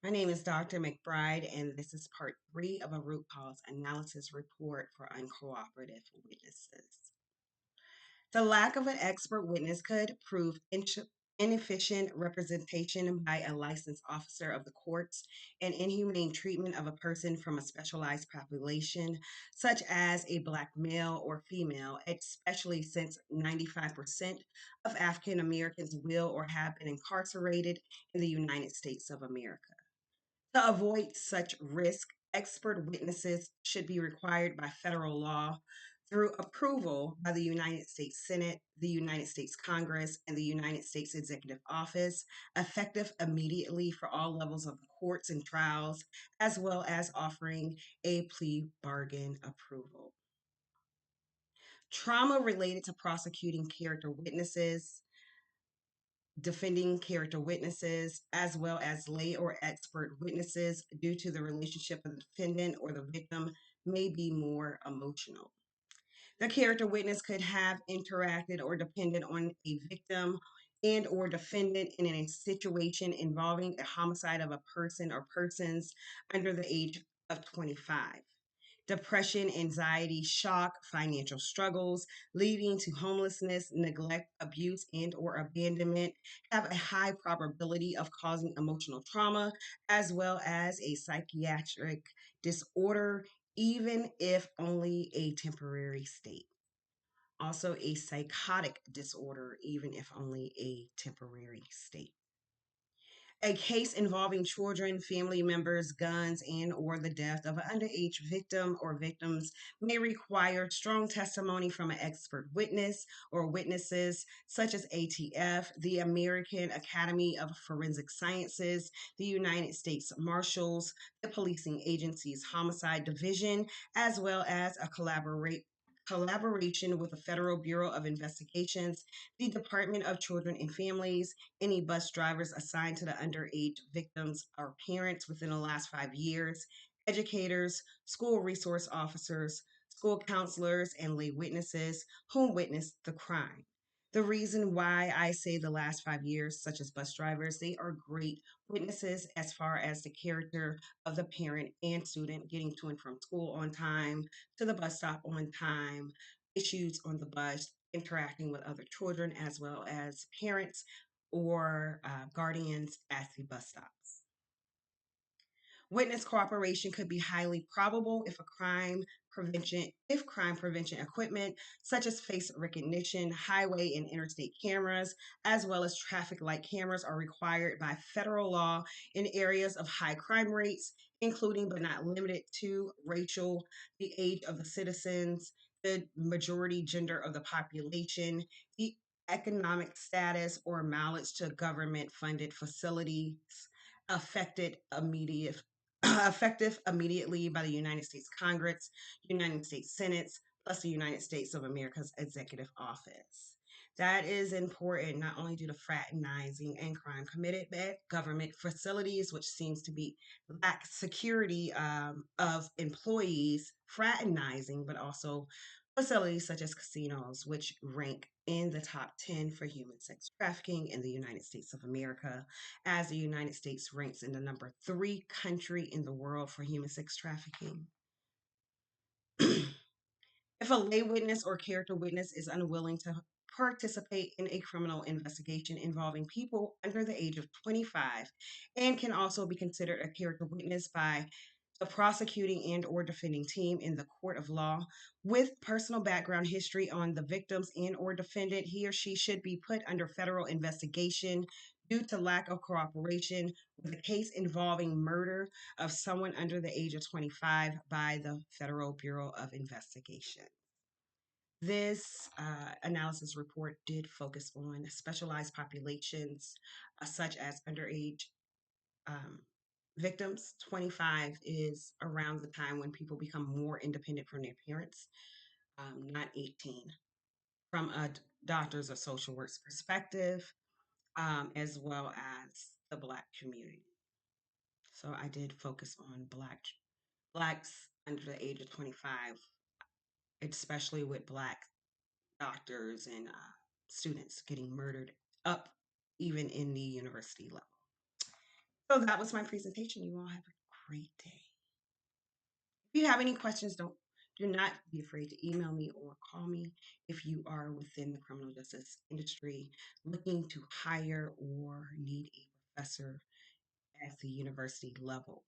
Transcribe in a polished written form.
My name is Dr. Mcbride, and this is part three of a root cause analysis report for uncooperative witnesses. The lack of an expert witness could prove inefficient representation by a licensed officer of the courts and inhumane treatment of a person from a specialized population, such as a Black male or female, especially since 95% of African Americans will or have been incarcerated in the United States of America. To avoid such risk, expert witnesses should be required by federal law through approval by the United States Senate, the United States Congress, and the United States Executive Office, effective immediately for all levels of the courts and trials, as well as offering a plea bargain approval. Trauma related to prosecuting character witnesses, defending character witnesses, as well as lay or expert witnesses, due to the relationship of the defendant or the victim, may be more emotional. The character witness could have interacted or depended on a victim and or defendant in a situation involving a homicide of a person or persons under the age of 25. Depression, anxiety, shock, financial struggles leading to homelessness, neglect, abuse, and or abandonment have a high probability of causing emotional trauma as well as a psychiatric disorder, even if only a temporary state. Also, a psychotic disorder, even if only a temporary state. A case involving children, family members, guns, and or the death of an underage victim or victims may require strong testimony from an expert witness or witnesses such as ATF, the American Academy of Forensic Sciences, the United States Marshals, the policing agency's homicide division, as well as a collaboration with the Federal Bureau of Investigations, the Department of Children and Families, any bus drivers assigned to the underage victims or parents within the last 5 years, educators, school resource officers, school counselors, and lay witnesses who witnessed the crime. The reason why I say the last 5 years, such as bus drivers, they are great witnesses as far as the character of the parent and student getting to and from school on time, to the bus stop on time, issues on the bus, interacting with other children as well as parents or guardians at the bus stops. Witness cooperation could be highly probable if crime prevention equipment such as face recognition, highway and interstate cameras, as well as traffic light cameras are required by federal law in areas of high crime rates, including but not limited to racial, the age of the citizens, the majority gender of the population, the economic status or mileage to government funded facilities affected immediate effective immediately by the United States Congress, United States Senate, plus the United States of America's Executive Office. That is important not only due to fraternizing and crime committed at government facilities, which seems to be lack security of employees fraternizing, but also facilities such as casinos, which rank in the top 10 for human sex trafficking in the United States of America, as the United States ranks in the number three country in the world for human sex trafficking. If a lay witness or character witness is unwilling to participate in a criminal investigation involving people under the age of 25 and can also be considered a character witness by the prosecuting and or defending team in the court of law with personal background history on the victims and or defendant, he or she should be put under federal investigation due to lack of cooperation with a case involving murder of someone under the age of 25 by the Federal Bureau of Investigation. This analysis report did focus on specialized populations such as underage um, victims. 25 is around the time when people become more independent from their parents, not 18. From a doctor's or social work's perspective, as well as the Black community. So I did focus on Blacks under the age of 25, especially with Black doctors and students getting murdered up even in the university level. So that was my presentation. You all have a great day. If you have any questions, do not be afraid to email me or call me if you are within the criminal justice industry looking to hire or need a professor at the university level.